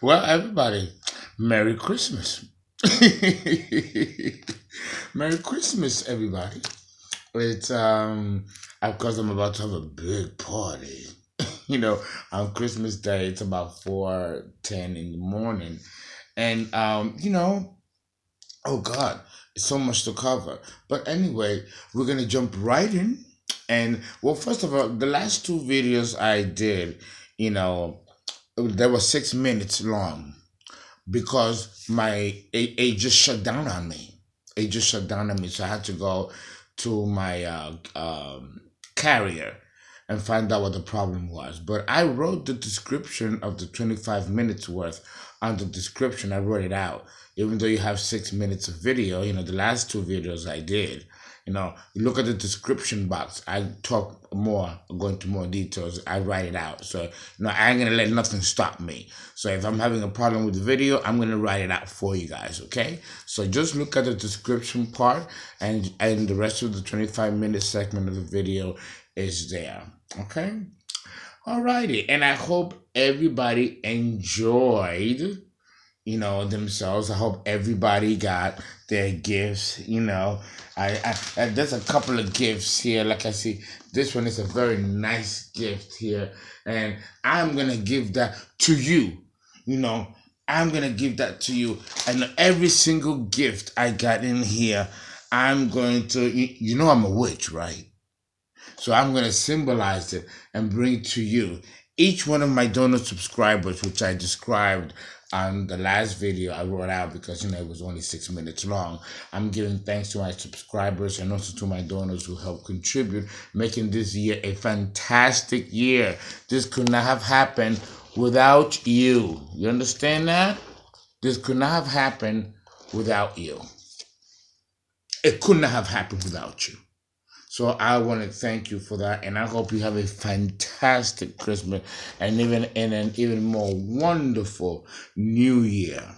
Well, everybody, Merry Christmas. Merry Christmas, everybody. It's of course I'm about to have a big party. You know, on Christmas Day it's about 4:10 in the morning. And oh God, it's so much to cover. But anyway, we're gonna jump right in. And well, first of all, the last two videos I did, you know, they were 6 minutes long because it just shut down on me. It just shut down on me, so I had to go to my carrier and find out what the problem was. But I wrote the description of the 25 minutes worth on the description. I wrote it out. Even though you have 6 minutes of video, the last two videos I did, you look at the description box. I talk more, go into more details. I write it out. So, I ain't going to let nothing stop me. So if I'm having a problem with the video, I'm going to write it out for you guys, okay? So just look at the description part, and the rest of the 25-minute segment of the video is there, okay? Alrighty, and I hope everybody enjoyed themselves. I hope everybody got their gifts. I there's a couple of gifts here. Like I see, this one is a very nice gift here, and I'm gonna give that to you. I'm gonna give that to you, and every single gift I got in here, I'm going to. I'm a witch, right? So I'm going to symbolize it and bring it to you. Each one of my donor subscribers, which I described on the last video I wrote out because, it was only 6 minutes long. I'm giving thanks to my subscribers and also to my donors who helped contribute, making this year a fantastic year. This could not have happened without you. You understand that? This could not have happened without you. It could not have happened without you. So I want to thank you for that, and I hope you have a fantastic Christmas and an even more wonderful New Year.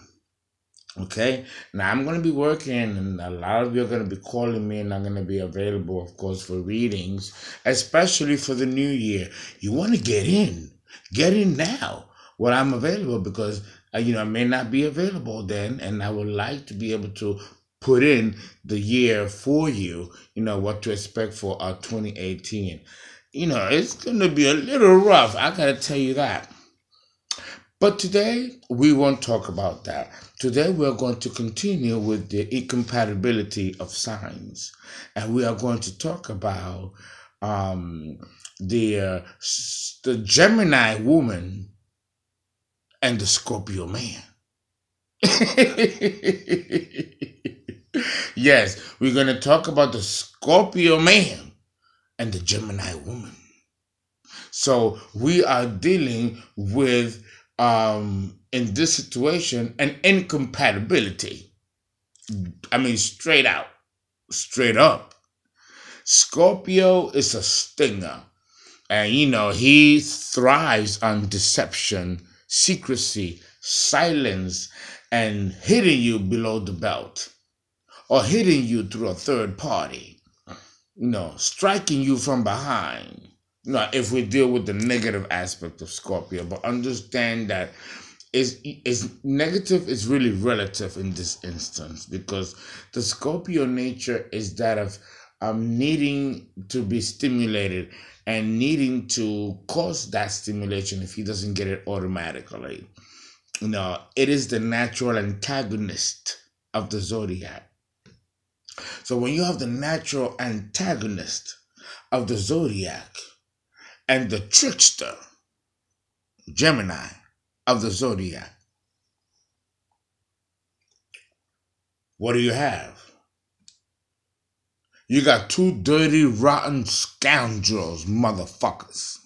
Okay? Now I'm going to be working, and a lot of you are going to be calling me, and I'm going to be available, of course, for readings, especially for the New Year. You want to get in. Get in now when I'm available because, I may not be available then, and I would like to be able to put in the year for you, what to expect for 2018. It's going to be a little rough. I got to tell you that. But today, we won't talk about that. Today, we're going to continue with the incompatibility of signs. And we are going to talk about the Gemini woman and the Scorpio man. Yes, we're going to talk about the Scorpio man and the Gemini woman. So we are dealing with, in this situation, an incompatibility. I mean, straight up. Scorpio is a stinger. And, he thrives on deception, secrecy, silence, and hitting you below the belt. Or hitting you through a third party, striking you from behind. If we deal with the negative aspect of Scorpio, but understand that is negative is really relative in this instance because the Scorpio nature is that of needing to be stimulated and needing to cause that stimulation if he doesn't get it automatically. It is the natural antagonist of the zodiac. So when you have the natural antagonist of the zodiac and the trickster, Gemini, of the zodiac, what do you have? You got two dirty, rotten scoundrels, motherfuckers.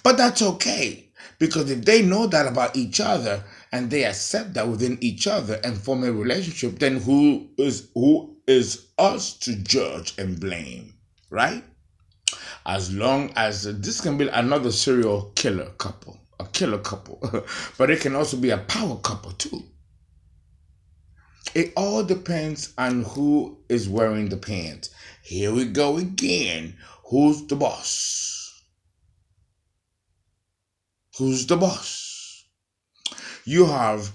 But that's okay, because if they know that about each other and they accept that within each other and form a relationship, then who is us to judge and blame, right? As long as this can be another serial killer couple, a killer couple, but it can also be a power couple too. It all depends on who is wearing the pants. Here we go again. Who's the boss? Who's the boss? You have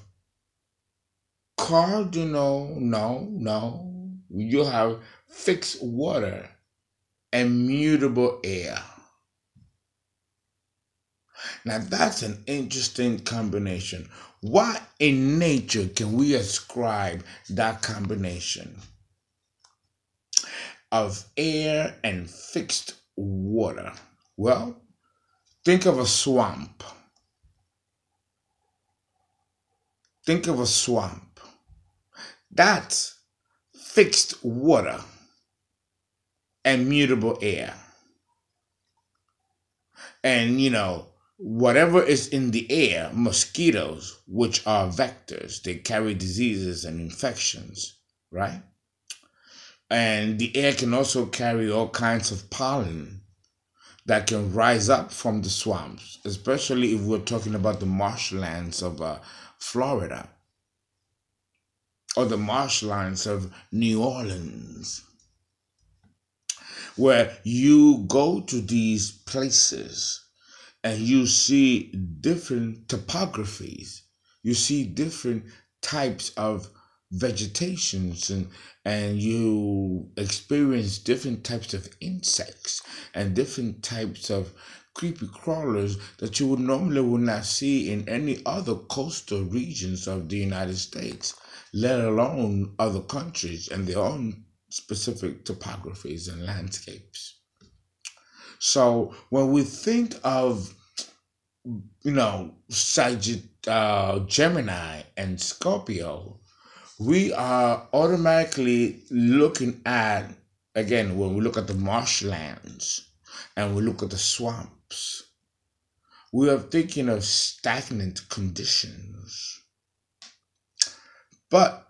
cardinal, no. You have fixed water and mutable air. Now that's an interesting combination. Why in nature can we ascribe that combination of air and fixed water? Well, think of a swamp. Think of a swamp. That's fixed water and mutable air. And whatever is in the air, mosquitoes, which are vectors, they carry diseases and infections, right? And the air can also carry all kinds of pollen that can rise up from the swamps, especially if we're talking about the marshlands of Florida or the marshlands of New Orleans, where you go to these places and you see different topographies, you see different types of vegetations, and you experience different types of insects and different types of creepy crawlers that you would not see in any other coastal regions of the United States, let alone other countries and their own specific topographies and landscapes. So when we think of, Gemini and Scorpio, we are automatically looking at, again, when we look at the marshlands and we look at the swamps, we are thinking of stagnant conditions. But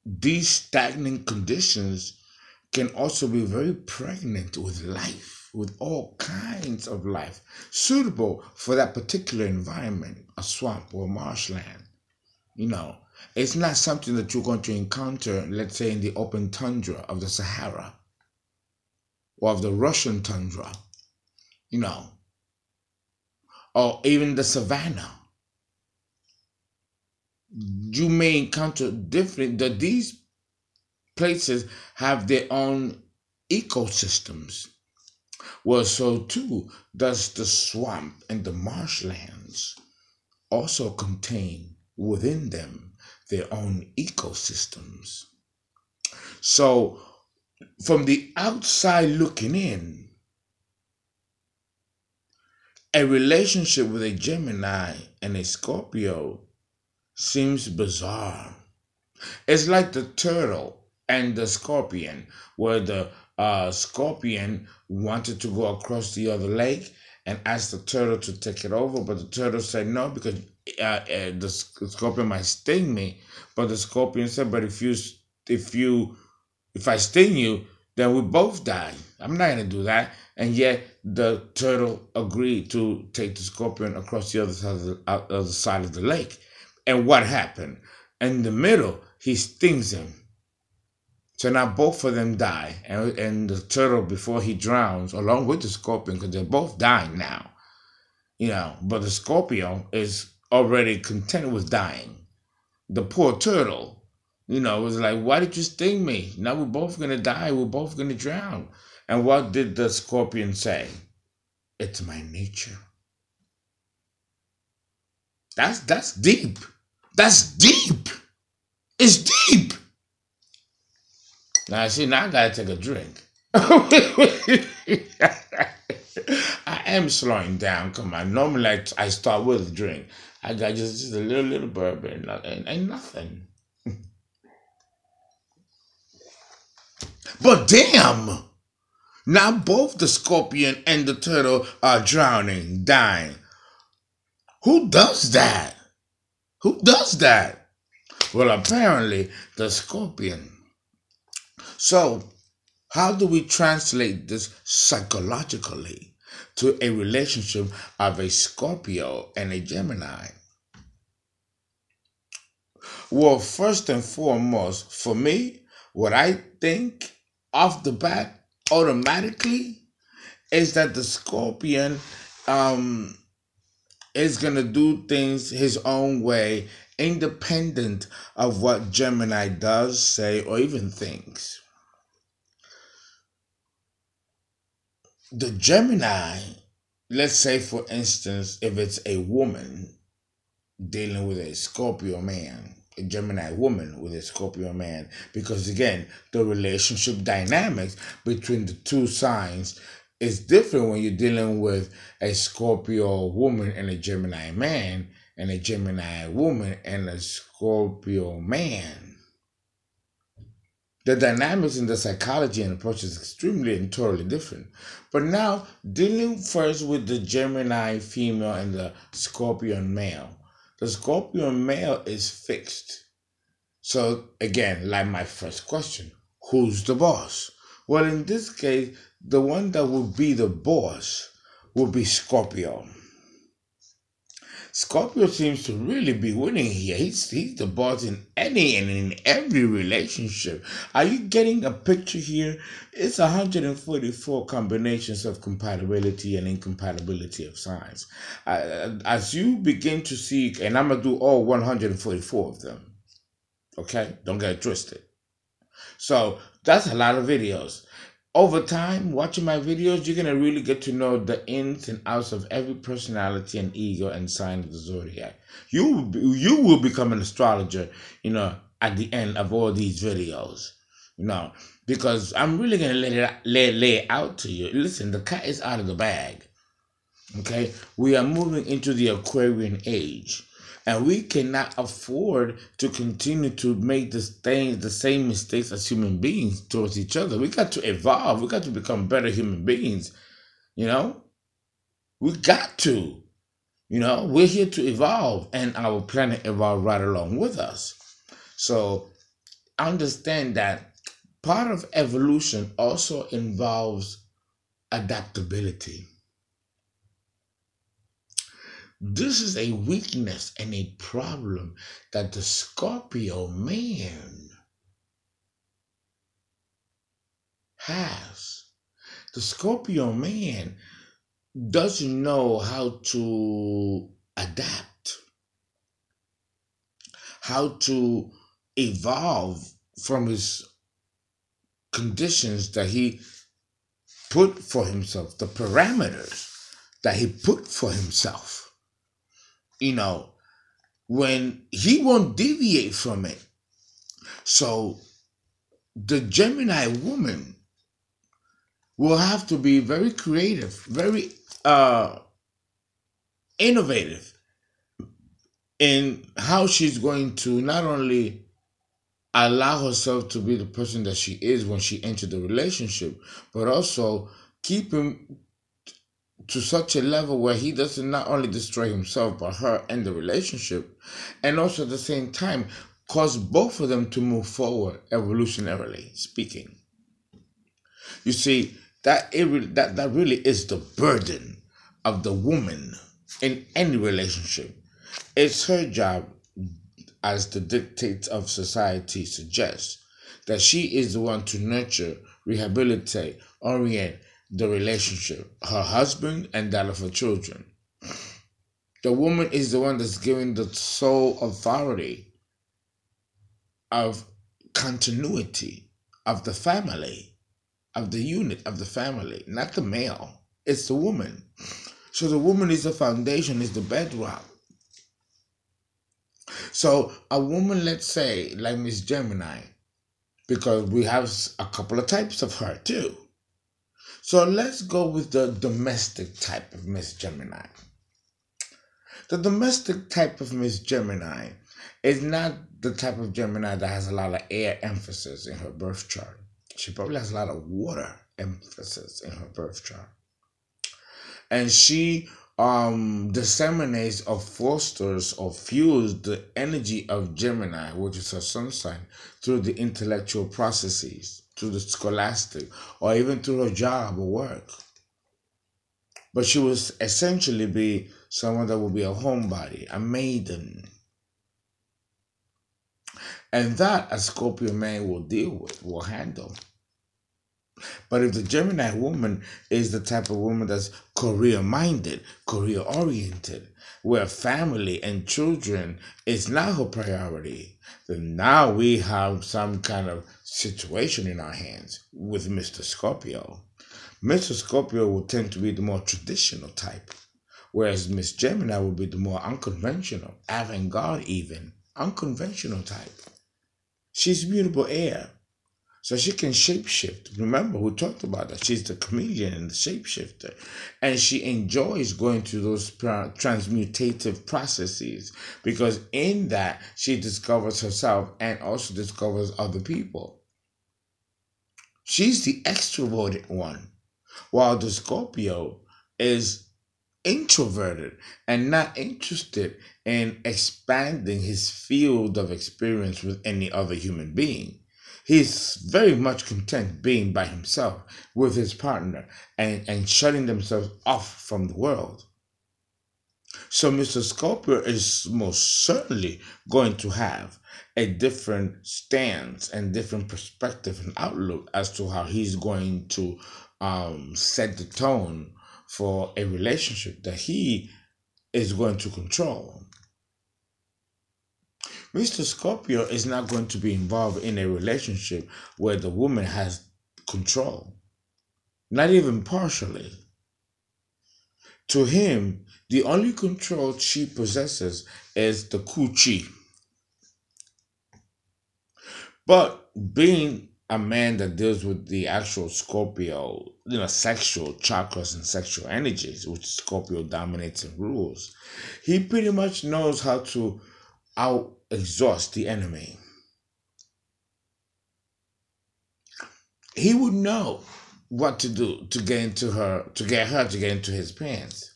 these stagnant conditions can also be very pregnant with life, with all kinds of life, suitable for that particular environment, a swamp or a marshland. It's not something that you're going to encounter, let's say, in the open tundra of the Sahara or of the Russian tundra, or even the savannah. You may encounter that these places have their own ecosystems. Well, so too does the swamp and the marshlands also contain within them their own ecosystems. So from the outside looking in, a relationship with a Gemini and a Scorpio seems bizarre. It's like the turtle and the scorpion, where the scorpion wanted to go across the other lake and asked the turtle to take it over, but the turtle said no because the scorpion might sting me. But the scorpion said, "But if I sting you, then we both die. I'm not gonna do that." And yet the turtle agreed to take the scorpion across the other side of the lake. And what happened? In the middle, he stings him. So now both of them die. And the turtle, before he drowns, along with the scorpion, because they're both dying now, but the scorpion is already content with dying. The poor turtle, was like, "Why did you sting me? Now we're both going to die. We're both going to drown." And what did the scorpion say? "It's my nature." That's deep. That's deep. It's deep. Now I gotta take a drink. I am slowing down. Come on. Normally I start with a drink. I got just a little bourbon. Ain't nothing. But damn! Now both the scorpion and the turtle are drowning, dying. Who does that? Who does that? Well, apparently the scorpion. So, how do we translate this psychologically to a relationship of a Scorpio and a Gemini? Well, first and foremost, for me, what I think off the bat automatically is that the Scorpion um, is going to do things his own way, independent of what Gemini does, say, or even thinks. The Gemini, let's say for instance, if it's a woman dealing with a Scorpio man, a Gemini woman with a Scorpio man, because again, the relationship dynamics between the two signs is different when you're dealing with a Scorpio woman and a Gemini man, and a Gemini woman and a Scorpio man. The dynamics in the psychology and approach is extremely and totally different. But now, dealing first with the Gemini female and the Scorpion male. The Scorpion male is fixed. So again, like my first question, who's the boss? Well, in this case, the one that will be the boss will be Scorpio. Scorpio seems to really be winning here. He's the boss in any and in every relationship. Are you getting a picture here? It's 144 combinations of compatibility and incompatibility of signs. As you begin to see, and I'm going to do all 144 of them. Okay? Don't get it twisted. So that's a lot of videos. Over time, watching my videos, you're going to really get to know the ins and outs of every personality and ego and sign of the zodiac. You will become an astrologer, at the end of all these videos, because I'm really going to lay it out to you. Listen, the cat is out of the bag, okay? We are moving into the Aquarian age. And we cannot afford to continue to make the same mistakes as human beings towards each other. We got to evolve. We got to become better human beings. We got to. We're here to evolve, and our planet evolved right along with us. So understand that part of evolution also involves adaptability. This is a weakness and a problem that the Scorpio man has. The Scorpio man doesn't know how to adapt, how to evolve from his conditions that he put for himself, the parameters that he put for himself. When he won't deviate from it. So the Gemini woman will have to be very creative, very innovative in how she's going to not only allow herself to be the person that she is when she entered the relationship, but also keep him to such a level where he doesn't not only destroy himself, but her and the relationship, and also at the same time cause both of them to move forward evolutionarily speaking. You see, that really is the burden of the woman in any relationship. It's her job, as the dictates of society suggest, that she is the one to nurture, rehabilitate, orient the relationship, her husband and that of her children. The woman is the one that's given the sole authority of continuity of the family, of the unit of the family, not the male. It's the woman. So the woman is the foundation, is the bedrock. So a woman, let's say, like Miss Gemini, because we have a couple of types of her too. So let's go with the domestic type of Miss Gemini. The domestic type of Miss Gemini is not the type of Gemini that has a lot of air emphasis in her birth chart. She probably has a lot of water emphasis in her birth chart. And she disseminates or fosters or fuels the energy of Gemini, which is her sun sign, through the intellectual processes, through the scholastic, or even through her job or work. But she will essentially be someone that will be a homebody, a maiden. And that a Scorpio man will deal with, will handle. But if the Gemini woman is the type of woman that's career minded, career oriented, where family and children is not her priority, then now we have some kind of situation in our hands with Mr. Scorpio. Mr. Scorpio will tend to be the more traditional type, whereas Miss Gemini will be the more unconventional, avant-garde even, unconventional type. She's beautiful air. So she can shapeshift. Remember, we talked about that. She's the chameleon and the shapeshifter. And she enjoys going through those transmutative processes because in that, she discovers herself and also discovers other people. She's the extroverted one, while the Scorpio is introverted and not interested in expanding his field of experience with any other human being. He's very much content being by himself with his partner and shutting themselves off from the world. So Mr. Scorpio is most certainly going to have a different stance and different perspective and outlook as to how he's going to set the tone for a relationship that he is going to control. Mr. Scorpio is not going to be involved in a relationship where the woman has control, not even partially. To him, the only control she possesses is the coochie. But being a man that deals with the actual Scorpio, sexual chakras and sexual energies, which Scorpio dominates and rules, he pretty much knows how to out exhaust the enemy. He would know what to do to get her to get into his pants.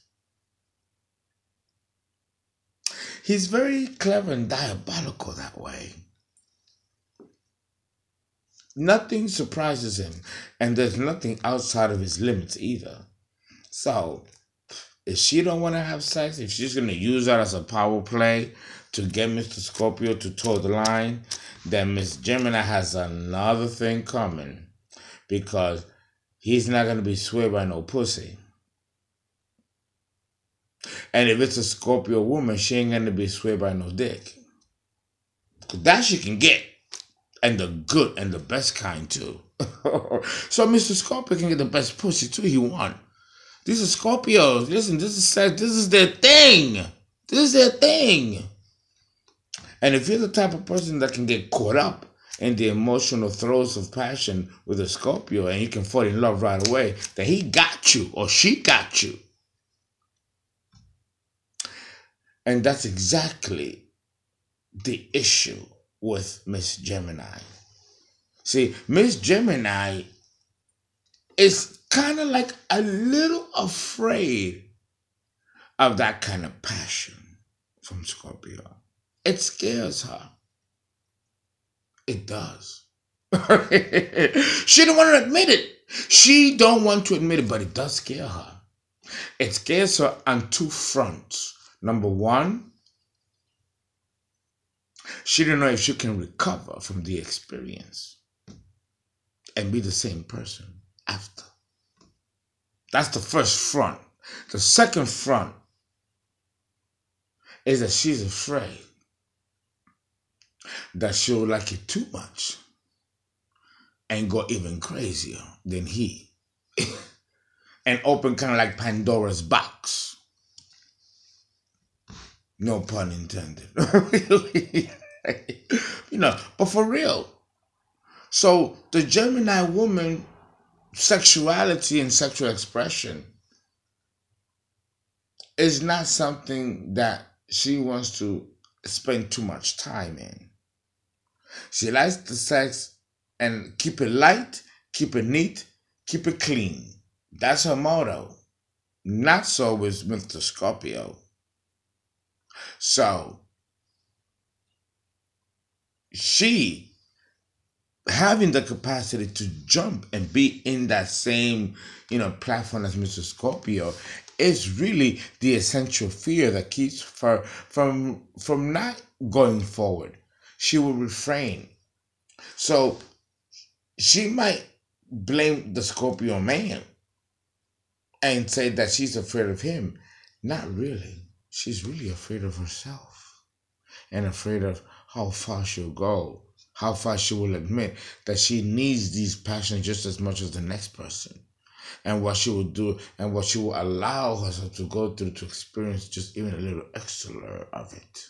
He's very clever and diabolical that way. Nothing surprises him, and there's nothing outside of his limits either. So, if she don't want to have sex, if she's going to use that as a power play to get Mr. Scorpio to toe the line, then Miss Gemini has another thing coming because he's not going to be swayed by no pussy. And if it's a Scorpio woman, she ain't going to be swayed by no dick. Because that she can get. And the good and the best kind too. So Mr. Scorpio can get the best pussy too he want. These are Scorpios. Listen, this is their thing. This is their thing. And if you're the type of person that can get caught up in the emotional throes of passion with a Scorpio and you can fall in love right away, then he got you or she got you. And that's exactly the issue with Miss Gemini. See, Miss Gemini is kind of like a little afraid of that kind of passion from Scorpio. It scares her. It does. She don't want to admit it. She don't want to admit it, but it does scare her. It scares her on two fronts. Number one, she don't know if she can recover from the experience and be the same person after. That's the first front. The second front is that she's afraid that she'll like it too much and go even crazier than he and open kind of like Pandora's box. No pun intended. But for real. So the Gemini woman, sexuality and sexual expression is not something that she wants to spend too much time in. She likes the sex and keep it light, keep it neat, keep it clean. That's her motto. Not so with Mr. Scorpio. So, she having the capacity to jump and be in that same, platform as Mr. Scorpio is really the essential fear that keeps her from not going forward. she will refrain. So she might blame the Scorpio man and say that she's afraid of him. Not really. She's really afraid of herself and afraid of how far she'll go, how far she will admit that she needs these passions just as much as the next person, and what she will do and what she will allow herself to go through to experience just even a little extra of it.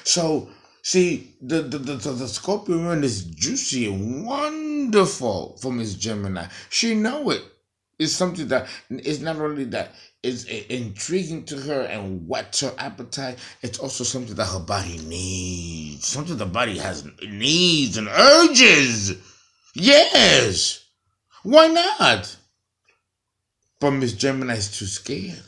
So, see, the Scorpio moon is juicy and wonderful for Miss Gemini. She know it. It's something that is not only that is intriguing to her and whets her appetite, it's also something that her body needs. Something the body has needs and urges. Yes. Why not? But Miss Gemini is too scared.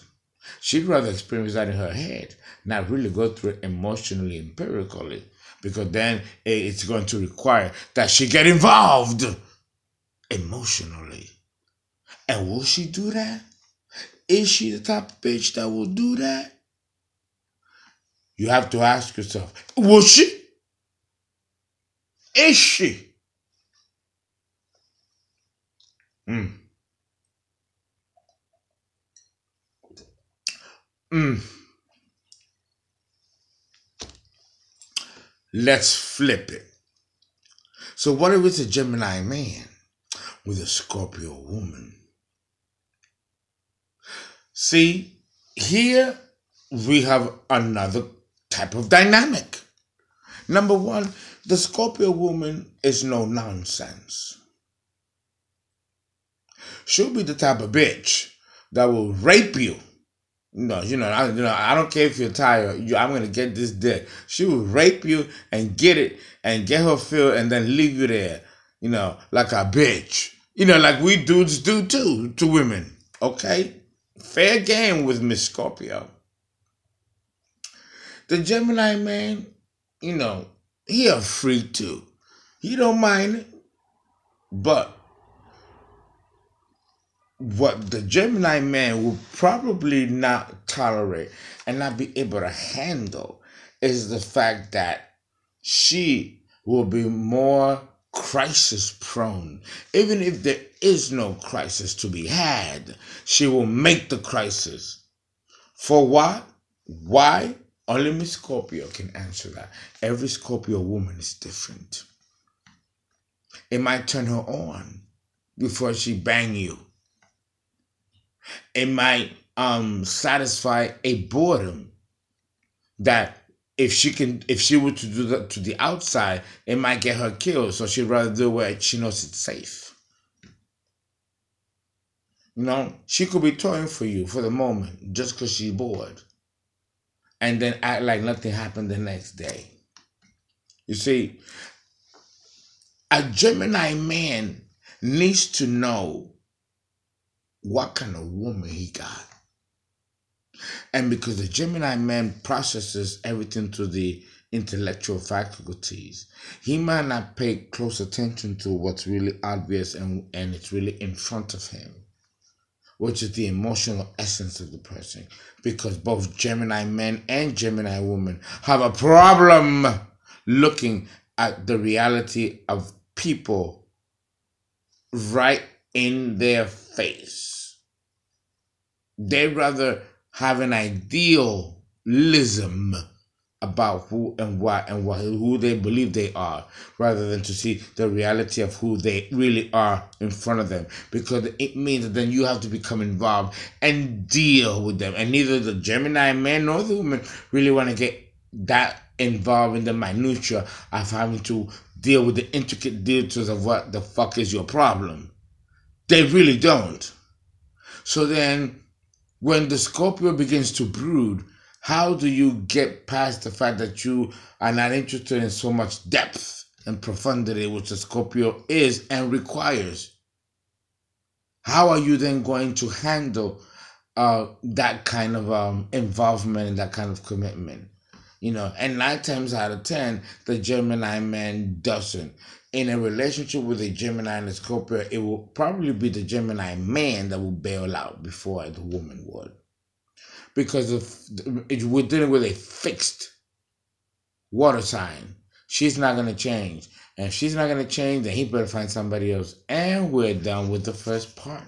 She'd rather experience that in her head, not really go through it emotionally, empirically, because then it's going to require that she get involved emotionally. And will she do that? Is she the type of bitch that will do that? You have to ask yourself, will she? Is she? Let's flip it. So what if it's a Gemini man with a Scorpio woman? See, here we have another type of dynamic. Number one, the Scorpio woman is no nonsense. She'll be the type of bitch that will rape you. I don't care if you're tired. I'm gonna get this dick. She will rape you and get it and get her feel and then leave you there. Like a bitch. Like we dudes do too to women. Okay, fair game with Miss Scorpio. The Gemini man, he a freak too. He don't mind it, but what the Gemini man will probably not tolerate and not be able to handle is the fact that she will be more crisis prone. Even if there is no crisis to be had, she will make the crisis. For what? Why? Only Miss Scorpio can answer that. Every Scorpio woman is different. It might turn her on before she bang you. It might satisfy a boredom that if she were to do that to the outside, it might get her killed. So she'd rather do it where she knows it's safe. She could be toying for you for the moment just because she's bored, and then act like nothing happened the next day. You see, a Gemini man needs to know what kind of woman he got. And because the Gemini man processes everything through the intellectual faculties, he might not pay close attention to what's really obvious and it's really in front of him, which is the emotional essence of the person. Because both Gemini men and Gemini women have a problem looking at the reality of people right in their face. They rather have an idealism about who and what and who they believe they are, rather than to see the reality of who they really are in front of them. Because it means that then you have to become involved and deal with them. And neither the Gemini man nor the woman really want to get that involved in the minutia of having to deal with the intricate details of what the fuck is your problem. They really don't. So then, when the Scorpio begins to brood, how do you get past the fact that you are not interested in so much depth and profundity, which the Scorpio is and requires? How are you then going to handle that kind of involvement and that kind of commitment? And 9 times out of 10, the Gemini man doesn't. In a relationship with a Gemini and a Scorpio, it will probably be the Gemini man that will bail out before the woman would. because we're dealing with a fixed water sign. She's not going to change. And if she's not going to change, then he better find somebody else. And we're done with the first part.